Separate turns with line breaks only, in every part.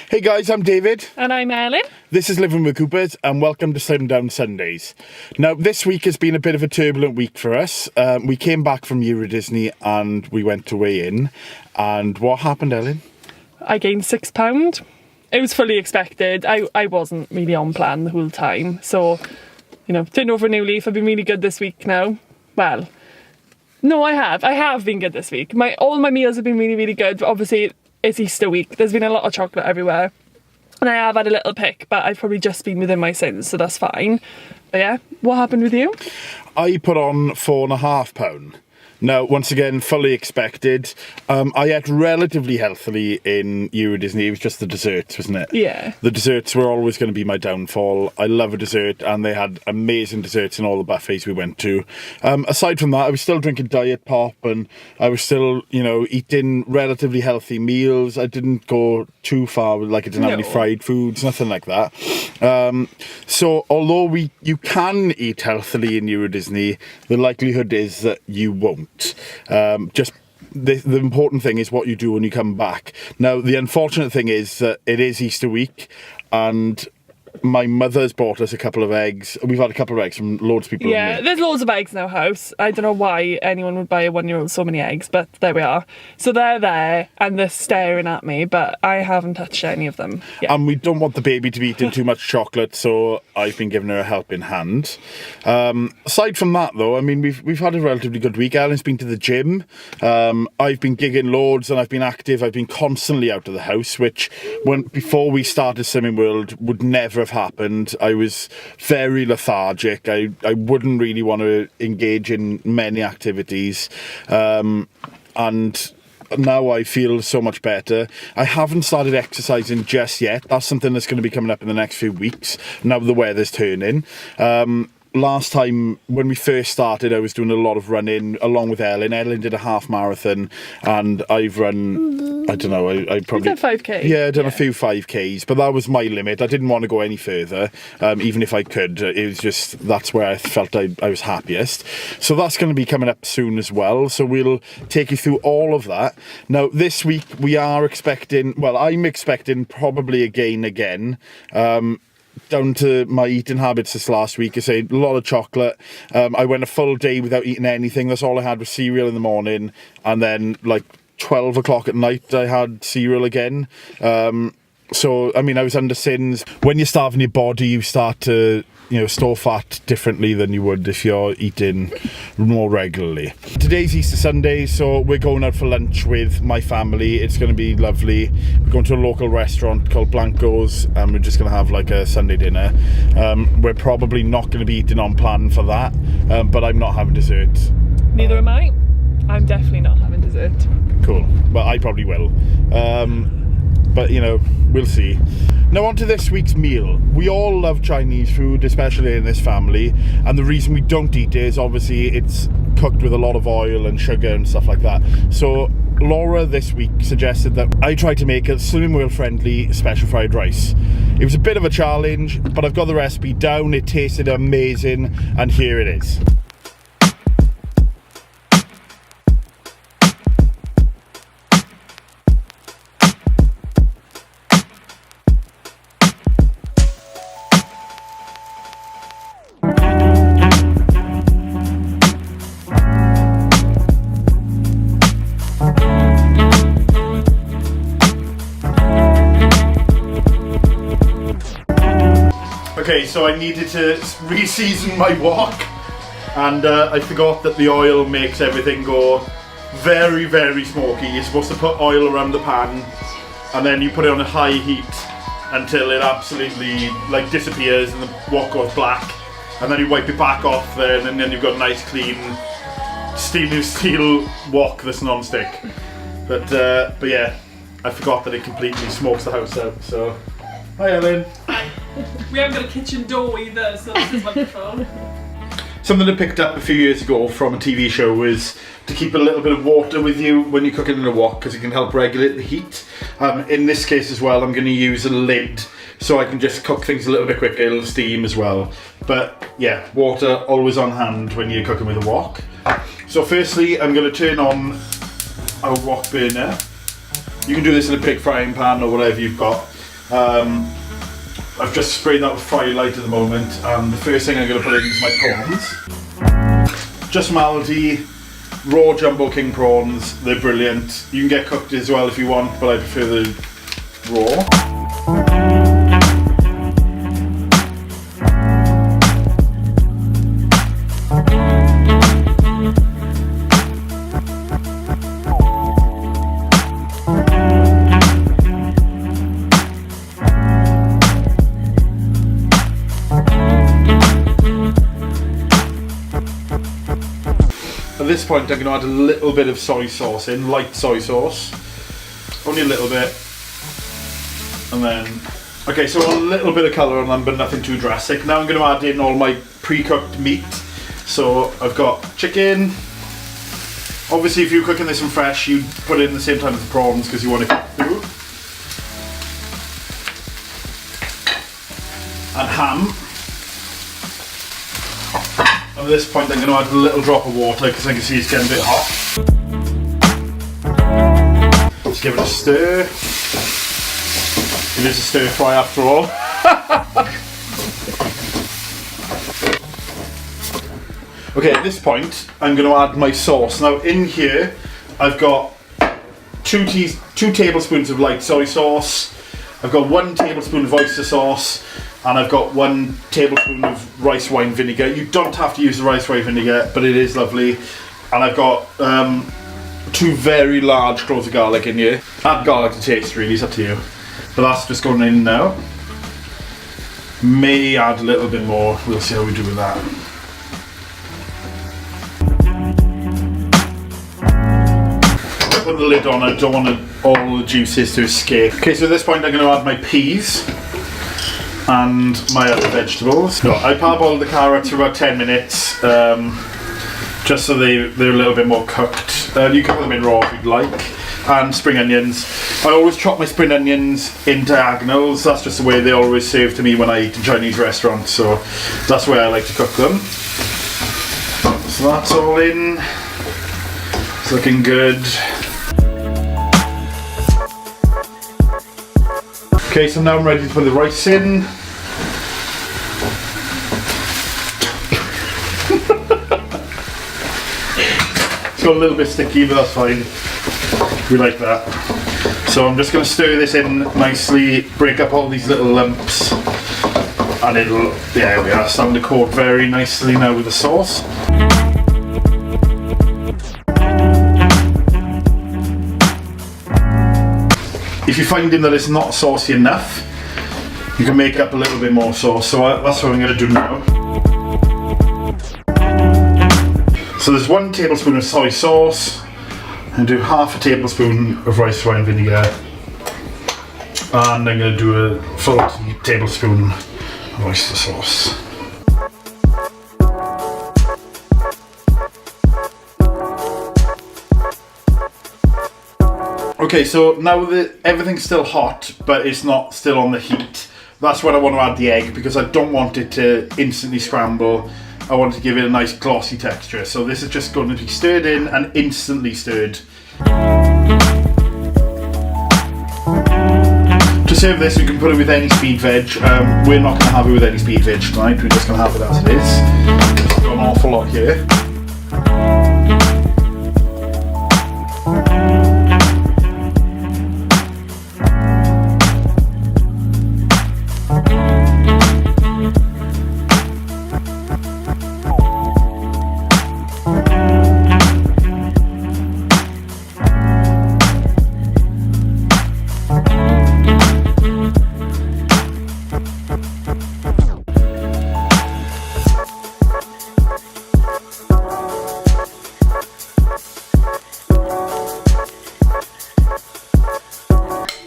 Hey guys, I'm David.
And I'm Ellen.
This is Living with Coopers and welcome to Sundown Sundays. Now, this week has been a bit of a turbulent week for us. We came back from Euro Disney and we went to weigh in. And what happened, Ellen?
I gained £6. It was fully expected. I wasn't really on plan the whole time. So, turned over a new leaf. I've been really good this week now. Well, no, I have. I have been good this week. All my meals have been really, really good. But obviously, it's Easter week. There's been a lot of chocolate everywhere. And I have had a little pick, but I've probably just been within my sins, so that's fine. But yeah, what happened with you?
I put on £4.5. Now, once again, fully expected. I ate relatively healthily in Euro Disney. It was just the desserts, wasn't it?
Yeah.
The desserts were always going to be my downfall. I love a dessert, and they had amazing desserts in all the buffets we went to. Aside from that, I was still drinking Diet Pop, and I was still, eating relatively healthy meals. I didn't go too far, I didn't have any fried foods, nothing like that. So, although you can eat healthily in Euro Disney, the likelihood is that you won't. Just the important thing is what you do when you come back. Now, the unfortunate thing is that it is Easter week, and my mother's bought us a couple of eggs. We've had a couple of eggs from loads of people.
Yeah, there's loads of eggs in our house. I don't know why anyone would buy a 1-year-old so many eggs, but there we are. So they're there and they're staring at me, but I haven't touched any of them yet.
And we don't want the baby to be eating too much chocolate, so I've been giving her a helping hand. Aside from that, though, I mean, we've had a relatively good week. Ellen's been to the gym. I've been gigging loads and I've been active. I've been constantly out of the house, which before we started Swimming World would never have happened. I was very lethargic. I wouldn't really want to engage in many activities. And now I feel so much better. I haven't started exercising just yet. That's something that's going to be coming up in the next few weeks, now the weather's turning. Last time, when we first started, I was doing a lot of running along with Ellen. Ellen did a half marathon, and I've run, I don't know, I probably...
You did 5K?
Yeah, I done a few 5Ks, but that was my limit. I didn't want to go any further, even if I could. It was just, that's where I felt I was happiest. So that's going to be coming up soon as well. So we'll take you through all of that. Now, this week, we are expecting, well, I'm expecting probably a gain again. Down to my eating habits this last week. I say a lot of chocolate. I went a full day without eating anything. That's all I had was cereal in the morning, and then 12 o'clock at night I had cereal again. So I mean, I was under SYNs. When you're starving your body, you start to store fat differently than you would if you're eating more regularly. Today's Easter Sunday, so we're going out for lunch with my family. It's going to be lovely. We're going to a local restaurant called Blanco's, and we're just going to have a Sunday dinner. We're probably not going to be eating on plan for that, but I'm not having dessert.
Neither am I. I'm definitely not having dessert.
Cool, but I probably will. But we'll see. Now on to this week's meal. We all love Chinese food, especially in this family, and the reason we don't eat it is obviously it's cooked with a lot of oil and sugar and stuff like that. So Laura this week suggested that I try to make a Swimming World friendly special fried rice. It was a bit of a challenge, but I've got the recipe down. It tasted amazing, and here it is. Okay, so I needed to re-season my wok, and I forgot that the oil makes everything go very, very smoky. You're supposed to put oil around the pan, and then you put it on a high heat until it absolutely disappears and the wok goes black, and then you wipe it back off there, and then you've got a nice clean stainless steel wok that's non-stick. But yeah, I forgot that it completely smokes the house out. So, hi Ellen.
Hi. We haven't got a kitchen door either, so this is wonderful.
Something I picked up a few years ago from a TV show was to keep a little bit of water with you when you're cooking in a wok, because it can help regulate the heat. In this case as well, I'm going to use a lid so I can just cook things a little bit quicker. It'll steam as well. But yeah, water always on hand when you're cooking with a wok. So firstly, I'm going to turn on our wok burner. You can do this in a big frying pan or whatever you've got. I've just sprayed that with Firelight at the moment, and the first thing I'm going to put in is my prawns. Just some Aldi, raw jumbo king prawns. They're brilliant. You can get cooked as well if you want, but I prefer the raw. At this point I'm going to add a little bit of soy sauce in, light soy sauce, only a little bit, and then, okay, so a little bit of colour on them but nothing too drastic. Now I'm going to add in all my pre-cooked meat. So I've got chicken. Obviously if you're cooking this in fresh, you put it in the same time as the prawns because you want to cook through. And ham. At this point I'm going to add a little drop of water because I can see it's getting a bit hot. Just give it a stir. It is a stir fry after all. Okay, at this point I'm going to add my sauce. Now in here I've got two tablespoons of light soy sauce. I've got 1 tablespoon of oyster sauce. And I've got 1 tablespoon of rice wine vinegar. You don't have to use the rice wine vinegar, but it is lovely. And I've got 2 very large cloves of garlic in here. Add garlic to taste, really, it's up to you. But that's just going in now. May add a little bit more, we'll see how we do with that. Put the lid on, I don't want all the juices to escape. Okay, so at this point I'm going to add my peas and my other vegetables. So I parboiled the carrots for about 10 minutes, just so they're a little bit more cooked. You can put them in raw if you'd like. And spring onions. I always chop my spring onions in diagonals. That's just the way they always serve to me when I eat in Chinese restaurants. So that's the way I like to cook them. So that's all in. It's looking good. Okay, so now I'm ready to put the rice in. It's got a little bit sticky, but that's fine. We like that. So I'm just going to stir this in nicely, break up all these little lumps, and it'll, yeah, we are starting to coat very nicely now with the sauce. If you're finding that it's not saucy enough, you can make up a little bit more sauce, so that's what I'm going to do now. So there's 1 tablespoon of soy sauce, and do half a tablespoon of rice wine vinegar, and I'm going to do a full tablespoon of oyster sauce. Okay, so now that everything's still hot, but it's not still on the heat, that's when I want to add the egg, because I don't want it to instantly scramble. I want to give it a nice glossy texture. So this is just going to be stirred in and instantly stirred. To serve this, you can put it with any speed veg. We're not going to have it with any speed veg tonight, we're just going to have it as it is. I've got an awful lot here.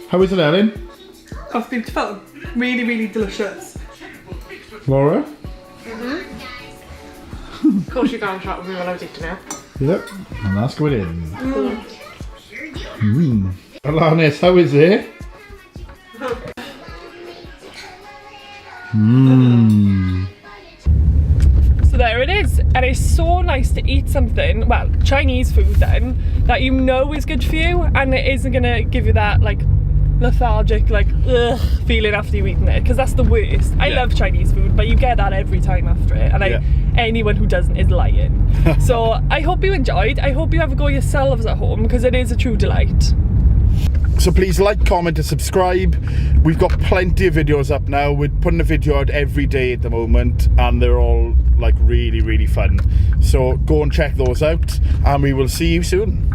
How is it, Ellen?
Oh, beautiful. Really, really delicious.
Laura?
Of course you can't shop with me when I was eating it.
Yep, and that's going in. Alanis, how is it?
So there it is, and it's so nice to eat something, well, Chinese food then, that you know is good for you, and it isn't gonna give you that like lethargic, like, ugh, feeling after you've eaten it, because that's the worst. I love Chinese food, but you get that every time after it, and anyone who doesn't is lying. So I hope you enjoyed. I hope you have a go yourselves at home, because it is a true delight.
So please like, comment and subscribe. We've got plenty of videos up now. We're putting a video out every day at the moment, and they're all like really, really fun. So go and check those out, and we will see you soon.